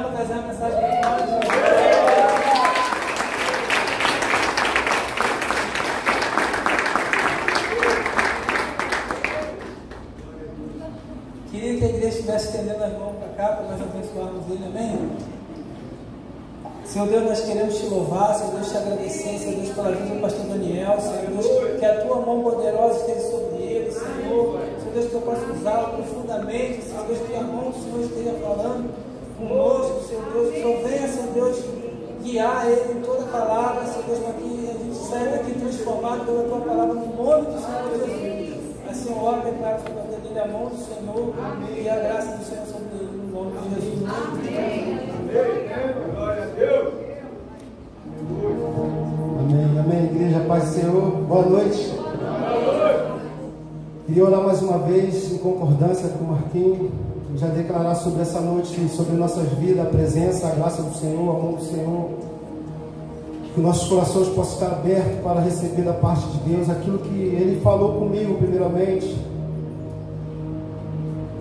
para trazer a mensagem para nós. Queria que a igreja estivesse estendendo as mãos para cá, para nós abençoarmos ele, amém? Senhor Deus, nós queremos te louvar, Senhor Deus, te agradecer, Senhor Deus, pela vida do pastor Daniel, Senhor Deus, que a tua mão poderosa esteja sobre ele, Senhor Deus, que eu possa usá-lo profundamente, Senhor Deus, que a mão do Senhor esteja falando conosco, Senhor Deus, que o Senhor venha, Senhor Deus, guiar ele em toda a palavra, Senhor Deus, para que a gente saia daqui transformado pela tua palavra, no nome do Senhor Jesus. Assim eu oro, declaro sobre a vida dele a mão do Senhor e a graça do Senhor sobre ele, no nome de Jesus. Glória a Deus. Amém, amém, igreja, paz do Senhor, boa noite. Queria orar mais uma vez em concordância com o Marquinhos, já declarar sobre essa noite, sobre nossas vidas, a presença, a graça do Senhor, a mão do Senhor, que nossos corações possam estar abertos para receber da parte de Deus aquilo que Ele falou comigo primeiramente,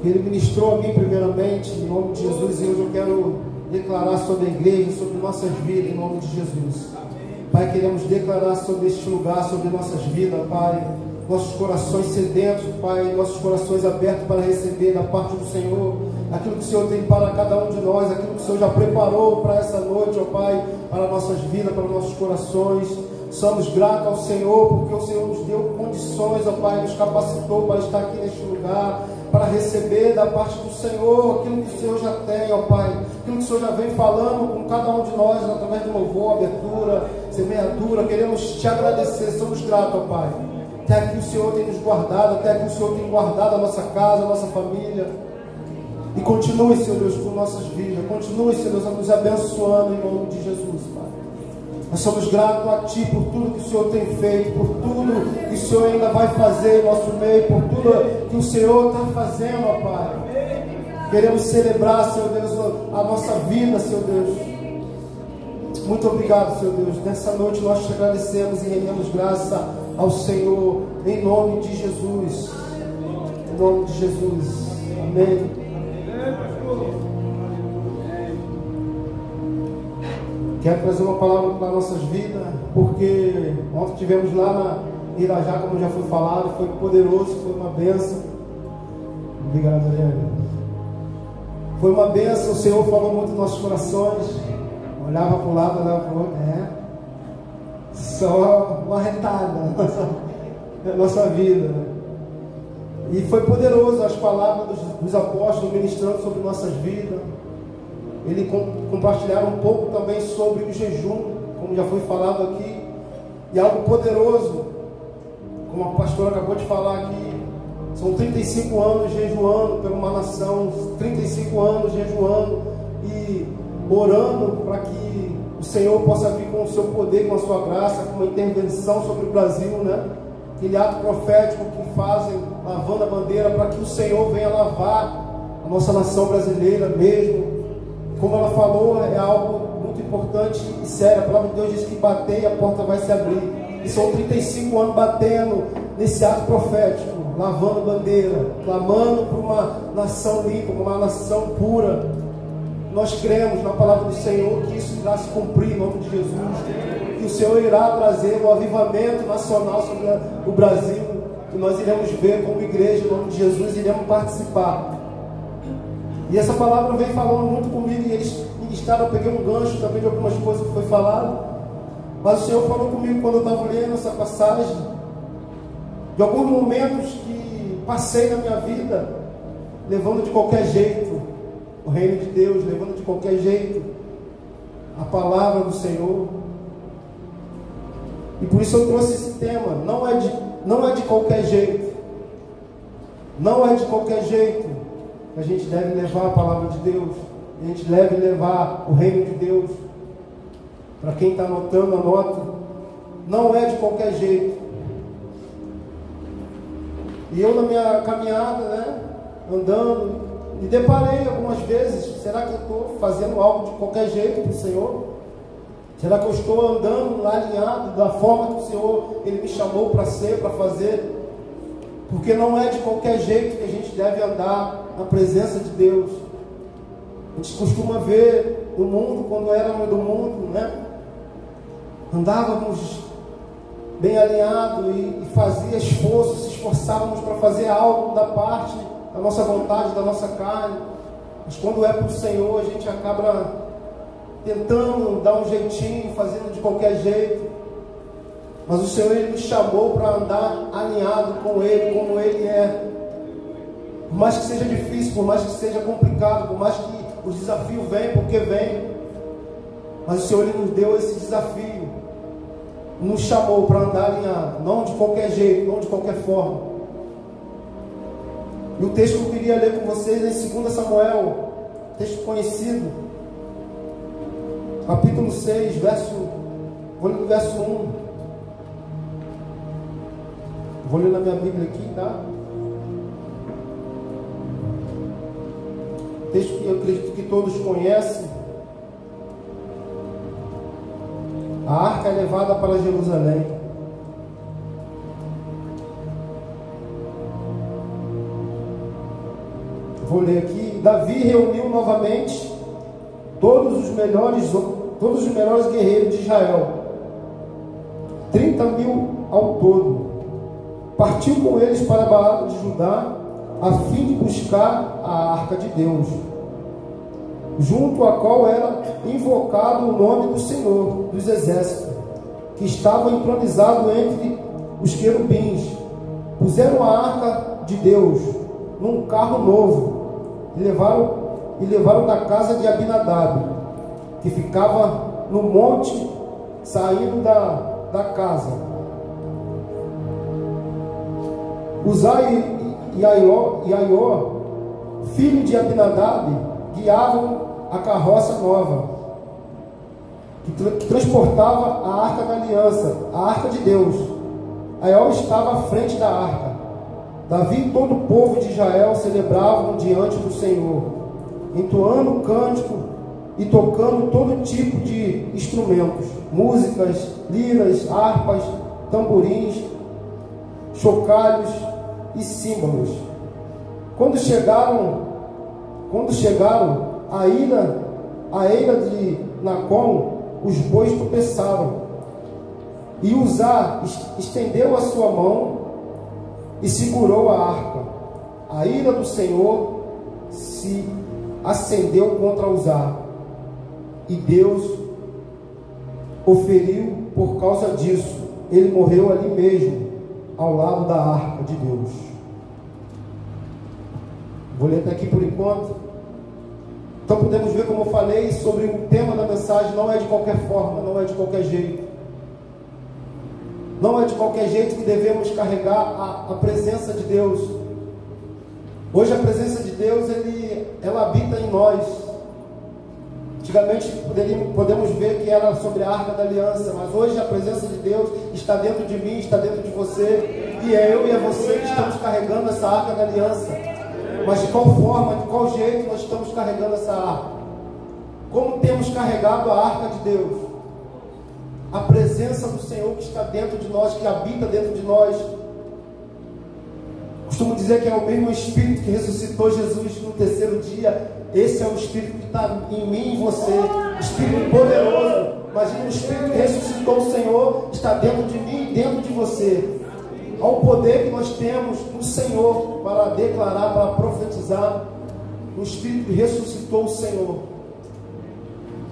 que Ele ministrou a mim primeiramente, em nome de Jesus. E hoje eu quero declarar sobre a igreja, sobre nossas vidas, em nome de Jesus. Pai, queremos declarar sobre este lugar, sobre nossas vidas, Pai, nossos corações sedentos, Pai, nossos corações abertos para receber da parte do Senhor aquilo que o Senhor tem para cada um de nós, aquilo que o Senhor já preparou para essa noite, ó Pai, para nossas vidas, para nossos corações. Somos gratos ao Senhor, porque o Senhor nos deu condições, ó Pai, nos capacitou para estar aqui neste lugar, para receber da parte do Senhor aquilo que o Senhor já tem, ó Pai, aquilo que o Senhor já vem falando com cada um de nós, através do louvor, abertura, semeadura. Queremos te agradecer, somos gratos, ó Pai, até aqui o Senhor tem nos guardado, até aqui o Senhor tem guardado a nossa casa, a nossa família. E continue, Senhor Deus, com nossas vidas, continue, Senhor Deus, a nos abençoando em nome de Jesus, Pai. Nós somos gratos a Ti por tudo que o Senhor tem feito, por tudo que o Senhor ainda vai fazer em nosso meio, por tudo que o Senhor está fazendo, ó Pai. Queremos celebrar, Senhor Deus, a nossa vida, Senhor Deus. Muito obrigado, Senhor Deus. Nessa noite nós te agradecemos e rendemos graça ao Senhor, em nome de Jesus. Em nome de Jesus. Amém. Quero trazer uma palavra para nossas vidas, porque ontem tivemos lá na Irajá, como já foi falado, foi poderoso, foi uma bênção. Obrigado, Adriano. Foi uma bênção, o Senhor falou muito nos nossos corações. Olhava para o lado, olhava para o outro, só uma retada na nossa vida. E foi poderoso as palavras dos apóstolos ministrando sobre nossas vidas. Eles compartilharam um pouco também sobre o jejum, como já foi falado aqui, e algo poderoso, como a pastora acabou de falar aqui. São 35 anos jejuando por uma nação, 35 anos jejuando e orando para que o Senhor possa vir com o seu poder, com a sua graça, com uma intervenção sobre o Brasil, né? Aquele ato profético que fazem, lavando a bandeira, para que o Senhor venha lavar a nossa nação brasileira mesmo. Como ela falou, é algo muito importante e sério. A palavra de Deus diz que bater e a porta vai se abrir. E são 35 anos batendo nesse ato profético, lavando bandeira, clamando por uma nação limpa, por uma nação pura. Nós cremos na palavra do Senhor que isso irá se cumprir em nome de Jesus. Que o Senhor irá trazer um avivamento nacional sobre o Brasil. Que nós iremos ver como igreja em nome de Jesus, iremos participar. E essa palavra vem falando muito comigo, e eles ministraram, eu peguei um gancho também de algumas coisas que foi falado, mas o Senhor falou comigo quando eu estava lendo essa passagem, de alguns momentos que passei na minha vida, levando de qualquer jeito o reino de Deus, levando de qualquer jeito a palavra do Senhor, e por isso eu trouxe esse tema. Não é de qualquer jeito, não é de qualquer jeito a gente deve levar a palavra de Deus, a gente deve levar o reino de Deus. Para quem está anotando, anota. Não é de qualquer jeito. E eu, na minha caminhada, né, andando, me deparei algumas vezes: será que eu estou fazendo algo de qualquer jeito para o Senhor? Será que eu estou andando alinhado da forma que o Senhor Ele me chamou para ser, para fazer? Porque não é de qualquer jeito que a gente deve andar na presença de Deus. gente costuma ver no mundo, quando éramos do mundo, né? Andávamos bem alinhados e fazia esforço, se esforçávamos para fazer algo da parte da nossa vontade, da nossa carne. Mas quando é para o Senhor, a gente acaba tentando dar um jeitinho, fazendo de qualquer jeito. Mas o Senhor, Ele nos chamou para andar alinhado com Ele, como Ele é. Por mais que seja difícil, por mais que seja complicado, por mais que os desafios venham, porque vem, mas o Senhor, Ele nos deu esse desafio, nos chamou para andar alinhado, não de qualquer jeito, não de qualquer forma. E o texto que eu queria ler com vocês é em 2 Samuel, texto conhecido, capítulo 6, vou ler no verso 1. Vou ler na minha Bíblia aqui, tá? Texto que eu acredito que todos conhecem. A arca é levada para Jerusalém. Vou ler aqui. Davi reuniu novamente todos os melhores guerreiros de Israel, 30.000 ao todo. Partiu com eles para Baal de Judá, a fim de buscar a arca de Deus, junto à qual era invocado o nome do Senhor dos Exércitos, que estava entronizado entre os querubins. Puseram a arca de Deus num carro novo e levaram da casa de Abinadab, que ficava no monte saindo da casa. Uzai e Aió, filho de Abinadab, guiavam a carroça nova, que transportava a arca da aliança, a arca de Deus. Aió estava à frente da arca. Davi e todo o povo de Israel celebravam diante do Senhor, entoando cântico e tocando todo tipo de instrumentos, músicas, liras, harpas, tamborins, chocalhos e símbolos. Quando chegaram à eira de Nacon, os bois tropeçaram, e Uzá estendeu a sua mão e segurou a arca. A ira do Senhor se acendeu contra Uzá, e Deus o feriu por causa disso. Ele morreu ali mesmo, ao lado da arca de Deus. Vou ler até aqui por enquanto. Então podemos ver, como eu falei, sobre o tema da mensagem. Não é de qualquer forma, não é de qualquer jeito. Não é de qualquer jeito que devemos carregar a presença de Deus. Hoje a presença de Deus, ela habita em nós. Antigamente podemos ver que era sobre a arca da aliança, mas hoje a presença de Deus está dentro de mim, está dentro de você, e é eu e é você que estamos carregando essa arca da aliança. Mas de qual forma, de qual jeito nós estamos carregando essa arca? Como temos carregado a arca de Deus? A presença do Senhor que está dentro de nós, que habita dentro de nós. Costumo dizer que é o mesmo Espírito que ressuscitou Jesus no terceiro dia. Esse é o Espírito que está em mim e em você, Espírito poderoso. Imagina, o Espírito que ressuscitou o Senhor está dentro de mim e dentro de você. Há um poder que nós temos no Senhor para declarar, para profetizar. O Espírito que ressuscitou o Senhor.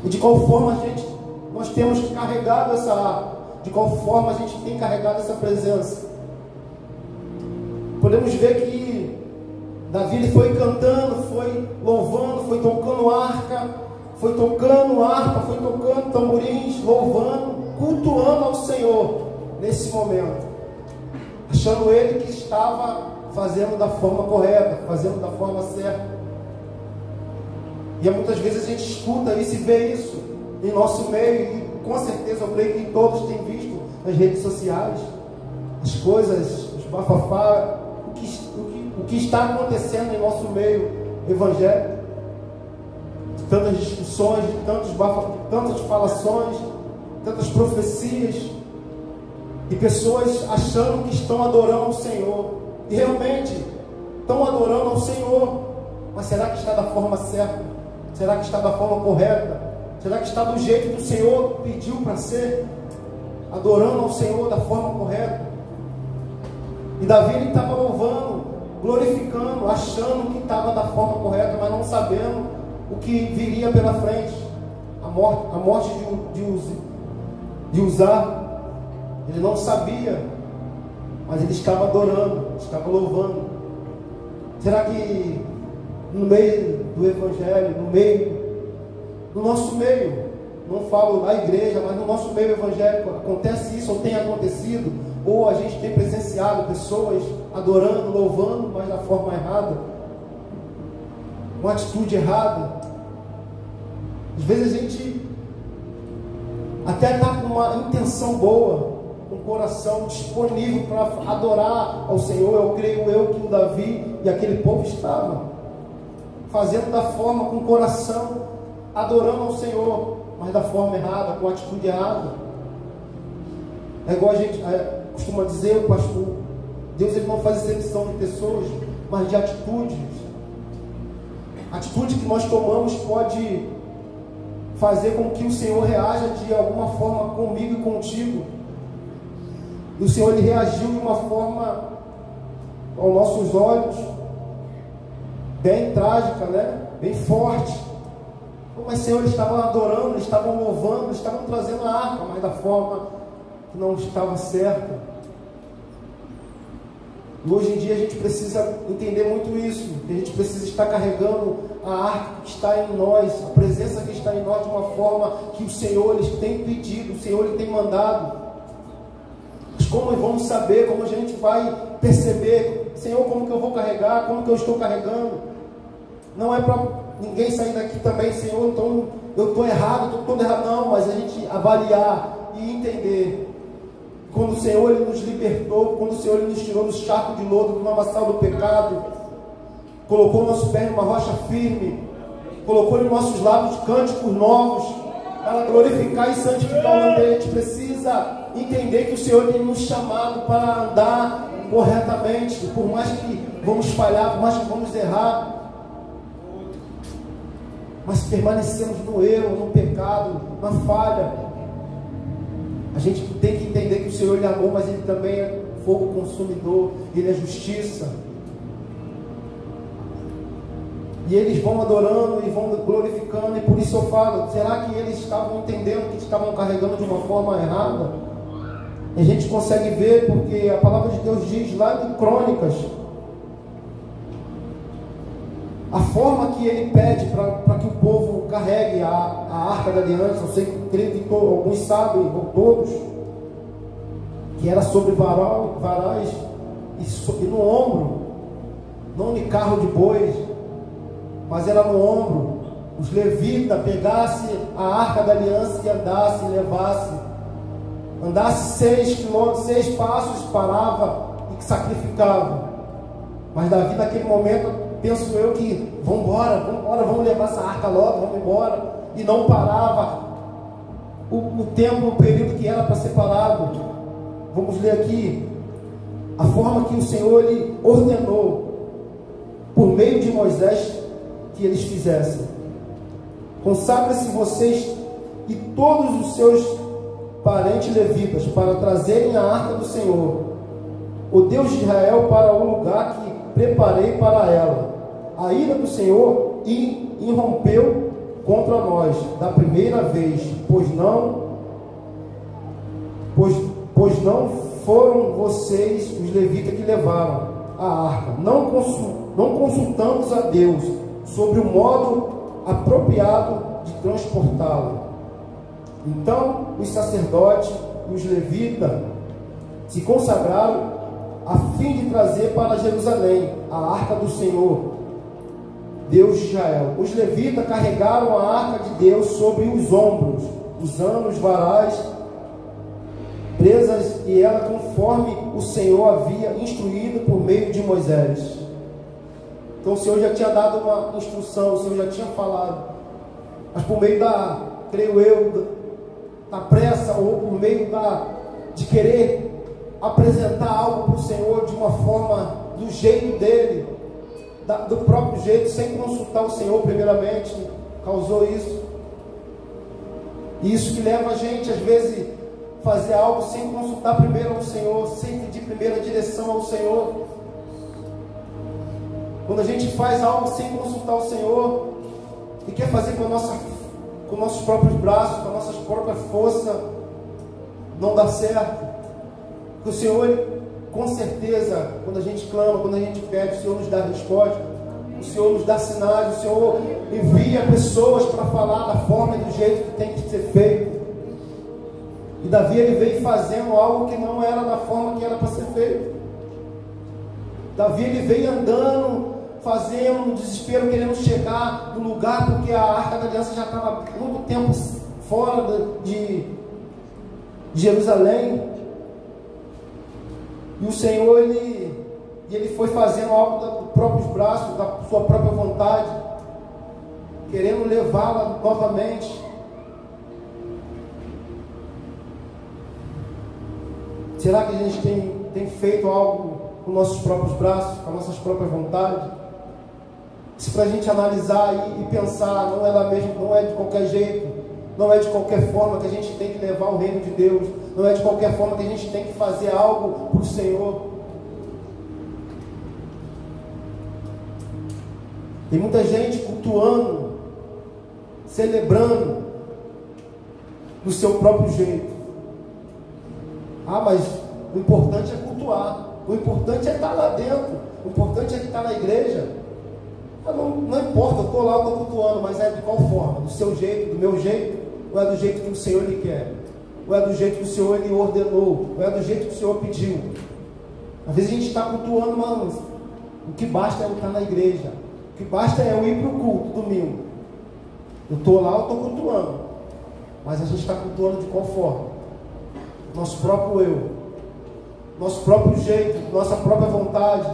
E de qual forma nós temos carregado essa arca? De qual forma a gente tem carregado essa presença? Podemos ver que Davi, ele foi cantando, foi louvando, foi tocando harpa, foi tocando tamborins, louvando, cultuando ao Senhor nesse momento, achando ele que estava fazendo da forma correta, fazendo da forma certa. E muitas vezes a gente escuta isso e vê isso em nosso meio, e com certeza eu creio que todos têm visto nas redes sociais as coisas, os bafafá, o que está acontecendo em nosso meio evangélico, tantas discussões, tantas falações, tantas profecias, e pessoas achando que estão adorando ao Senhor, e realmente estão adorando ao Senhor, mas será que está da forma certa? Será que está da forma correta? Será que está do jeito que o Senhor pediu para ser? Adorando ao Senhor da forma correta? E Davi, ele estava louvando, glorificando, achando que estava da forma correta, mas não sabendo o que viria pela frente. A morte de Uzá. Ele não sabia, mas ele estava adorando, estava louvando. Será que no meio do Evangelho, no nosso meio, não falo da igreja, mas no nosso meio evangélico, acontece isso, ou tem acontecido, ou a gente tem presenciado pessoas adorando, louvando, mas da forma errada, uma atitude errada? Às vezes a gente até está com uma intenção boa, com o coração disponível para adorar ao Senhor. Eu creio que o Davi e aquele povo estavam fazendo da forma, com o coração, adorando ao Senhor, mas da forma errada, com a atitude errada. É igual a gente costuma dizer, o pastor, Deus, ele não faz exceção de pessoas, mas de atitudes. A atitude que nós tomamos pode fazer com que o Senhor reaja de alguma forma comigo e contigo. E o Senhor, ele reagiu de uma forma, aos nossos olhos, bem trágica, né? Bem forte. Mas, Senhor, eles estavam adorando, eles estavam louvando, eles estavam trazendo a arca, mas da forma que não estava certa. E hoje em dia a gente precisa entender muito isso, que a gente precisa estar carregando a arca que está em nós, a presença que está em nós, de uma forma que o Senhor ele tem pedido, o Senhor ele tem mandado. Mas como vamos saber, como a gente vai perceber, Senhor, como que eu vou carregar, como que eu estou carregando? Não é para ninguém sair daqui também, Senhor, então eu estou errado, estou todo errado, não, mas a gente avaliar e entender. Quando o Senhor ele nos libertou, quando o Senhor ele nos tirou do charco de lodo, do lamaçal do pecado, colocou o nosso pé numa rocha firme, colocou em nossos lábios cânticos novos, para glorificar e santificar o nome dele. A gente precisa entender que o Senhor tem nos chamado para andar corretamente, por mais que vamos falhar, por mais que vamos errar, mas permanecemos no erro, no pecado, na falha. A gente tem que entender que o Senhor ele é amor, mas ele também é fogo consumidor, ele é justiça. E eles vão adorando e vão glorificando, e por isso eu falo, será que eles estavam entendendo que estavam carregando de uma forma errada? E a gente consegue ver, porque a palavra de Deus diz lá em Crônicas, a forma que ele pede para que o povo carregue a arca da aliança. Eu sei que creio que alguns sabem, ou todos, que era sobre varais e no ombro, não em carro de bois, mas era no ombro. Os levitas pegassem a arca da aliança e andasse 6 quilômetros, 6 passos, parava e sacrificava. Mas Davi naquele momento, penso eu que vamos levar essa arca logo, vamos embora, e não parava o tempo, o período que era para ser parado. Vamos ler aqui a forma que o Senhor ele ordenou por meio de Moisés que eles fizessem. Consagrem-se vocês e todos os seus parentes levitas para trazerem a arca do Senhor, o Deus de Israel, para o lugar que preparei para ela. A ira do Senhor irrompeu contra nós da primeira vez, pois não foram vocês os levitas que levaram a arca. Não consultamos a Deus sobre o modo apropriado de transportá-la. Então os sacerdotes e os levitas se consagraram a fim de trazer para Jerusalém a arca do Senhor, Deus de Israel. Os levitas carregaram a arca de Deus sobre os ombros, usando os varais presas e ela conforme o Senhor havia instruído por meio de Moisés. Então o Senhor já tinha dado uma instrução, o Senhor já tinha falado, mas por meio creio eu, da pressa, ou por meio de querer apresentar algo para o Senhor de uma forma, do jeito dele, do próprio jeito, sem consultar o Senhor primeiramente, causou isso. E isso que leva a gente, às vezes, fazer algo sem consultar primeiro ao Senhor, sem pedir primeiro a direção ao Senhor. Quando a gente faz algo sem consultar o Senhor e quer fazer com nossos próprios braços, com a nossa própria força, não dá certo. Porque o Senhor, com certeza, quando a gente clama, quando a gente pede, o Senhor nos dá resposta, o Senhor nos dá sinais, o Senhor envia pessoas para falar da forma e do jeito que tem que ser feito. E Davi, ele veio fazendo algo que não era da forma que era para ser feito. Davi, ele veio andando, fazendo, no desespero, querendo chegar no lugar, porque a Arca da Aliança já estava muito tempo fora de Jerusalém. E o Senhor, ele foi fazendo algo dos próprios braços, da sua própria vontade, querendo levá-la novamente. Será que a gente tem feito algo com nossos próprios braços, com nossas próprias vontades? Se para a gente analisar e pensar, não é de qualquer jeito, não é de qualquer forma que a gente tem que levar o reino de Deus, não é de qualquer forma que a gente tem que fazer algo para o Senhor. Tem muita gente cultuando, celebrando do seu próprio jeito. Ah, mas o importante é cultuar, o importante é estar lá dentro, o importante é estar na igreja. Não importa, eu estou lá, eu estou cultuando, mas é de qual forma? Do seu jeito, do meu jeito? Ou é do jeito que o Senhor lhe quer? Ou é do jeito que o Senhor lhe ordenou? Ou é do jeito que o Senhor pediu? Às vezes a gente está cultuando, mas o que basta é eu estar na igreja. O que basta é eu ir para o culto domingo. Eu estou lá, eu estou cultuando. Mas a gente está cultuando de qual forma? Nosso próprio eu, nosso próprio jeito, nossa própria vontade.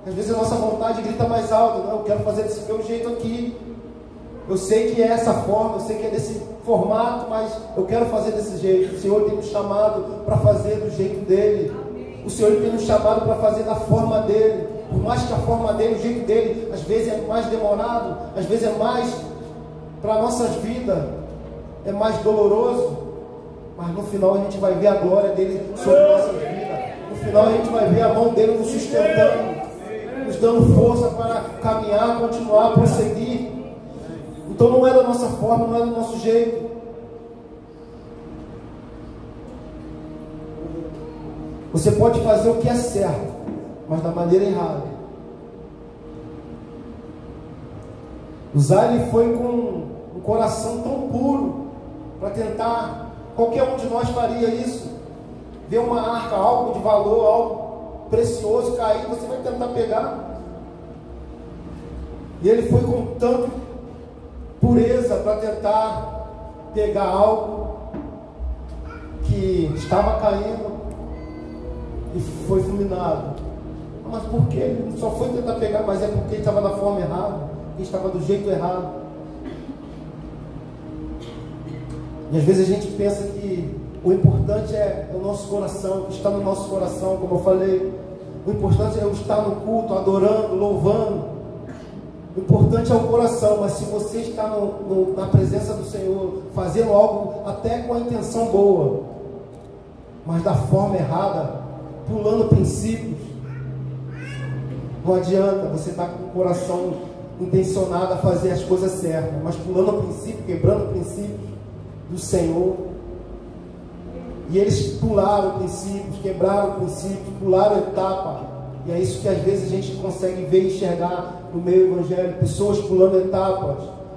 Às vezes a nossa vontade grita mais alto. Não, eu quero fazer desse meu jeito aqui. Eu sei que é essa forma, eu sei que é desse formato, mas eu quero fazer desse jeito. O Senhor tem nos chamado para fazer do jeito dele. O Senhor tem nos chamado para fazer da forma dele. Por mais que a forma dele, o jeito dele, às vezes é mais demorado, às vezes é mais, para nossas vidas, é mais doloroso, mas no final a gente vai ver a glória dele sobre nossas vidas. No final a gente vai ver a mão dele nos sustentando, nos dando força para caminhar, continuar, prosseguir. Então não é da nossa forma, não é do nosso jeito. Você pode fazer o que é certo, mas da maneira errada. Uzziah, ele foi com um coração tão puro para tentar. Qualquer um de nós faria isso. Ver uma arca, algo de valor, algo precioso cair, você vai tentar pegar. E ele foi com tanta pureza para tentar pegar algo que estava caindo e foi fulminado. Mas por quê? Ele só foi tentar pegar, mas é porque ele estava da forma errada, ele estava do jeito errado. E às vezes a gente pensa que o importante é o nosso coração, o que está no nosso coração, como eu falei. O importante é eu estar no culto, adorando, louvando. O importante é o coração, mas se você está na presença do Senhor, fazendo algo até com a intenção boa, mas da forma errada, pulando princípios, não adianta você estar com o coração intencionado a fazer as coisas certas, mas pulando o princípio, quebrando princípios do Senhor. E eles pularam princípios, quebraram princípios, pularam etapa. E é isso que às vezes a gente consegue ver e enxergar no meio evangélico. Pessoas pulando etapas,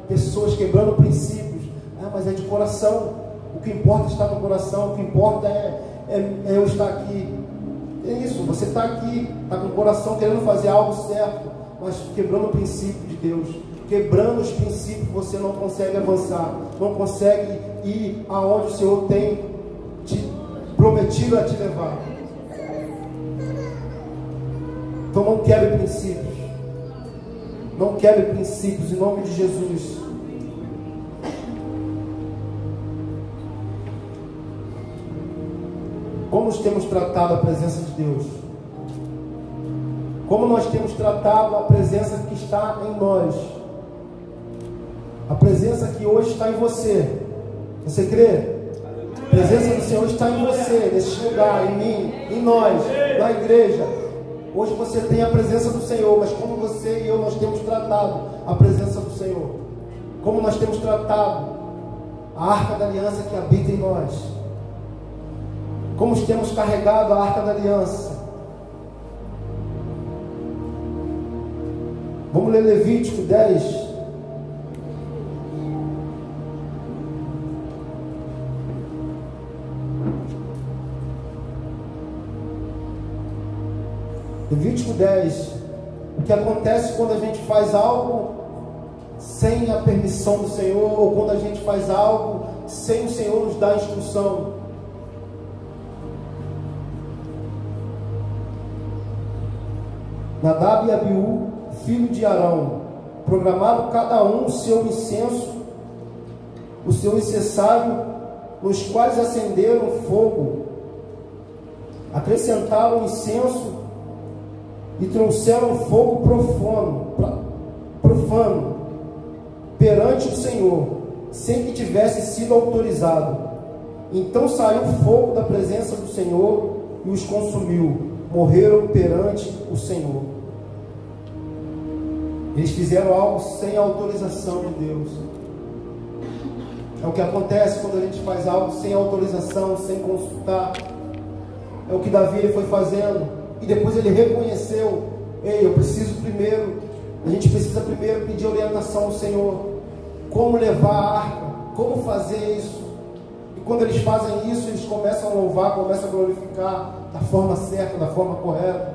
pessoas quebrando princípios. Ah, mas é de coração. O que importa é estar no coração. O que importa é eu estar aqui. É isso, você está aqui, está com o coração querendo fazer algo certo, mas quebrando o princípio de Deus. Quebrando os princípios, você não consegue avançar, não consegue ir aonde o Senhor tem te prometido a te levar. Então não quebre princípios. Não quebre princípios em nome de Jesus. Como nós temos tratado a presença de Deus? Como nós temos tratado a presença que está em nós? A presença presença que hoje está em você. Você crê? A presença do Senhor está em você, nesse lugar, em mim, em nós, na igreja. Hoje você tem a presença do Senhor, mas como você e eu, nós temos tratado a presença do Senhor? Como nós temos tratado a arca da aliança que habita em nós? Como temos carregado a arca da aliança? Vamos ler Levítico 10. Levítico 10. O que acontece quando a gente faz algo sem a permissão do Senhor, ou quando a gente faz algo sem o Senhor nos dar instrução. Nadab e Abiú, filho de Arão, programaram cada um o seu incenso, o seu incensário, nos quais acenderam fogo, acrescentaram incenso e trouxeram fogo profano perante o Senhor, sem que tivesse sido autorizado. Então saiu fogo da presença do Senhor e os consumiu. Morreram perante o Senhor. Eles fizeram algo sem a autorização de Deus. É o que acontece quando a gente faz algo sem autorização, sem consultar. É o que Davi foi fazendo. E depois ele reconheceu: ei, eu preciso primeiro, a gente precisa primeiro pedir orientação ao Senhor. Como levar a arca, como fazer isso. E quando eles fazem isso, eles começam a louvar, começam a glorificar da forma certa, da forma correta.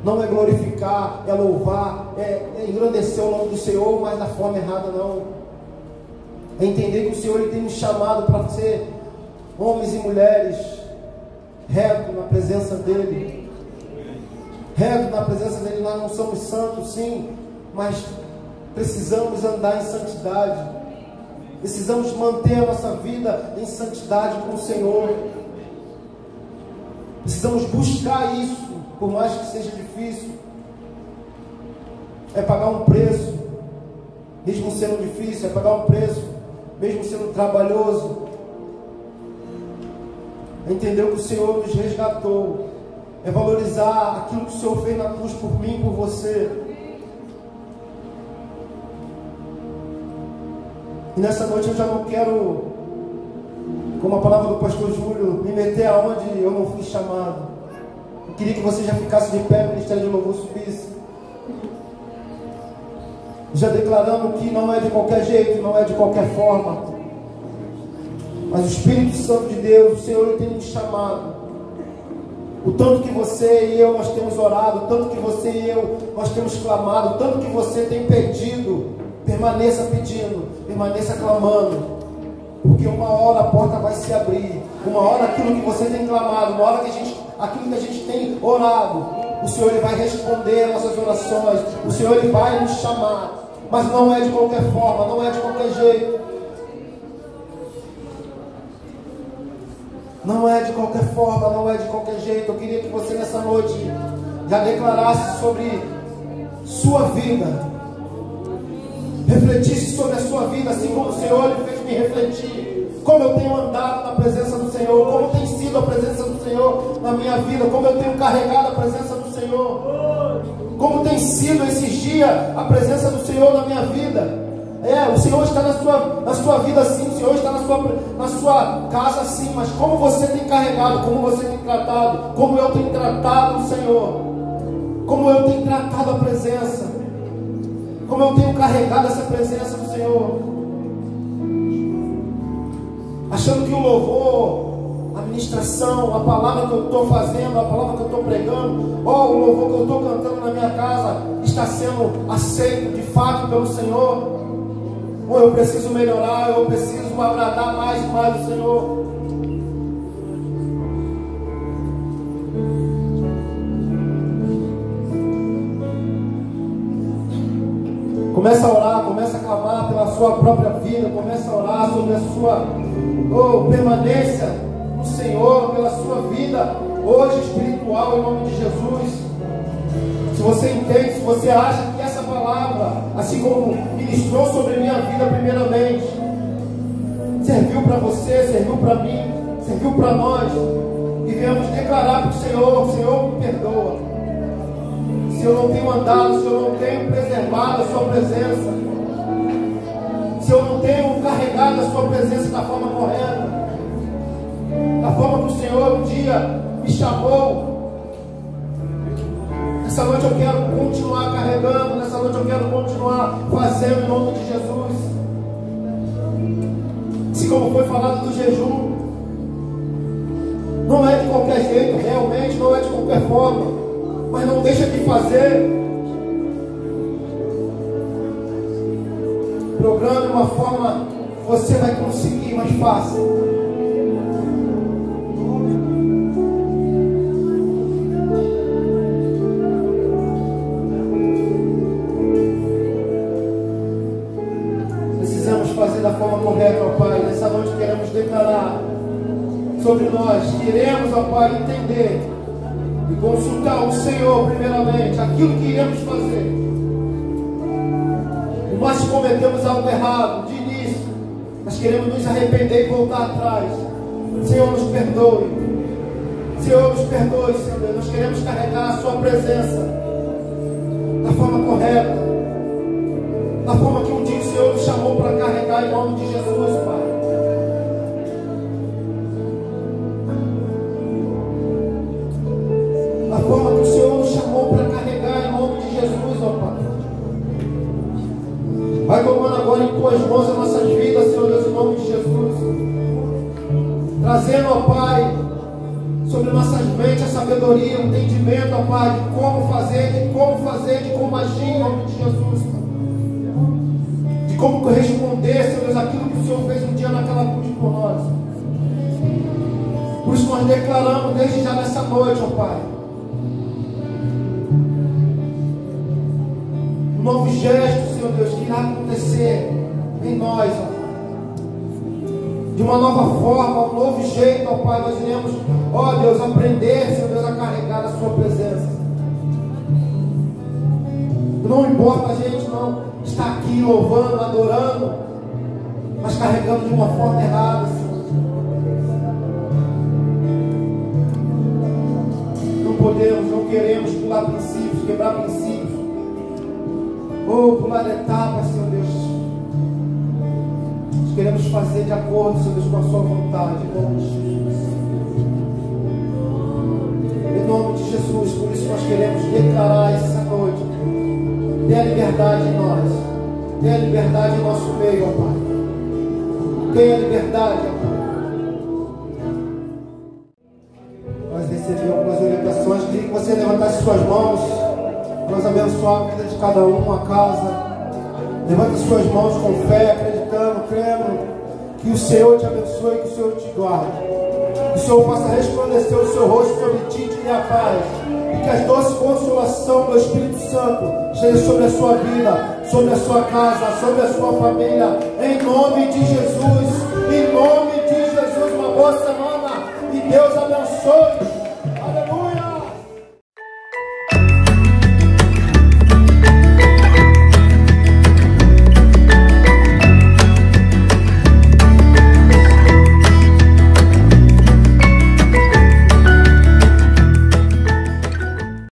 Não é glorificar, é louvar, é engrandecer o nome do Senhor, mas da forma errada não. É entender que o Senhor ele tem nos chamado para ser homens e mulheres reto na presença dEle. Reto na presença dEle. Nós não somos santos, sim, mas precisamos andar em santidade. Precisamos manter a nossa vida em santidade com o Senhor. Precisamos buscar isso, por mais que seja difícil. É pagar um preço, mesmo sendo difícil. É pagar um preço, mesmo sendo trabalhoso. É entender que o Senhor nos resgatou. É valorizar aquilo que o Senhor fez na cruz por mim e por você. E nessa noite eu já não quero, como a palavra do pastor Júlio, me meter aonde eu não fui chamado. Eu queria que você já ficasse de pé, o Ministério de Louvor subisse, já declarando que não é de qualquer jeito, não é de qualquer forma, mas o Espírito Santo de Deus, o Senhor, ele tem nos chamado. O tanto que você e eu nós temos orado, o tanto que você e eu nós temos clamado, o tanto que você tem pedido, permaneça pedindo, permaneça clamando, porque uma hora a porta vai se abrir. Uma hora aquilo que você tem clamado, uma hora aquilo que a gente tem orado, o Senhor ele vai responder às nossas orações. O Senhor ele vai nos chamar, mas não é de qualquer forma, não é de qualquer jeito. Não é de qualquer forma, não é de qualquer jeito. Eu queria que você nessa noite já declarasse sobre sua vida, refletisse sobre a sua vida, assim como o Senhor ele fez me refletir. Como eu tenho andado na presença do Senhor, como tem sido a presença do Senhor na minha vida, como eu tenho carregado a presença do Senhor, como tem sido esses dias a presença do Senhor na minha vida. O Senhor está na sua vida sim, o Senhor está na sua casa sim, mas como você tem carregado, como você tem tratado, como eu tenho tratado o Senhor, como eu tenho tratado a presença, como eu tenho carregado essa presença do Senhor, achando que o louvor, a ministração, a palavra que eu estou fazendo, a palavra que eu estou pregando, o louvor que eu estou cantando na minha casa está sendo aceito de fato pelo Senhor. Ou eu preciso melhorar, eu preciso agradar mais e mais o Senhor. Começa a orar, começa a clamar pela sua própria vida, começa a orar sobre a sua permanência no Senhor, pela sua vida hoje espiritual, em nome de Jesus. Se você entende, se você acha que essa palavra, assim como ministrou sobre minha vida primeiramente. Serviu para você, serviu para mim, serviu para nós. E viemos declarar para o Senhor me perdoa. Se eu não tenho andado, se eu não tenho preservado a sua presença, se eu não tenho carregado a sua presença da forma correta, da forma que o Senhor um dia me chamou, nessa noite eu quero continuar carregando, nessa noite eu quero continuar fazendo em nome de Jesus. Assim como foi falado do jejum, não é de qualquer jeito, realmente não é de qualquer forma, mas não deixa de fazer. Programe uma forma que você vai conseguir, mas faça. Precisamos fazer da forma correta, ó Pai. Nessa noite queremos declarar sobre nós, queremos, ó Pai, entender e consultar o Senhor primeiramente, aquilo que iremos fazer. Nós cometemos algo errado de início, mas queremos nos arrepender e voltar atrás. Senhor, nos perdoe. Senhor, nos perdoe, Senhor Deus. Nós queremos carregar a sua presença da forma correta, da forma que um dia o Senhor nos chamou para carregar em nome de Jesus, Pai. Da forma que o Senhor nos chamou para carregar em nome de Jesus, ó Pai. Vai tomando agora em tuas mãos as nossas vidas, Senhor Deus, em nome de Jesus. Trazendo, ó Pai, sobre nossas mentes a sabedoria, o entendimento, ó Pai, de como fazer, de como agir em nome de Jesus. De como corresponder, Senhor Deus, aquilo que o Senhor fez um dia naquela cruz por nós. Por isso nós declaramos desde já nessa noite, ó Pai, um novo gesto, Senhor Deus, que irá acontecer em nós, ó. De uma nova forma, um novo jeito, ó Pai, nós iremos, ó Deus, aprender, Senhor Deus, a carregar a sua presença. Não importa a gente não estar aqui louvando, adorando, mas carregando de uma forma errada, Senhor. Não podemos, não queremos pular princípios, quebrar princípios, ou pular etapas, Senhor Deus. Nós queremos fazer de acordo, Senhor Deus, com a sua vontade, em nome de Jesus. Em nome de Jesus, por isso nós queremos declarar essa noite. Dê a liberdade em nós. Dê a liberdade em nosso meio, ó Pai. Dê a liberdade, ó Pai. Nós recebemos algumas orientações. Queria que você levantasse suas mãos. Nós abençoar a vida de cada um, a casa. Levante suas mãos com fé, acreditando, crendo que o Senhor te abençoe, que o Senhor te guarde. Que o Senhor faça resplandecer o seu rosto sobre ti e te dê a paz. E que as doces consolação do Espírito Santo esteja sobre a sua vida, sobre a sua casa, sobre a sua família. Em nome de Jesus.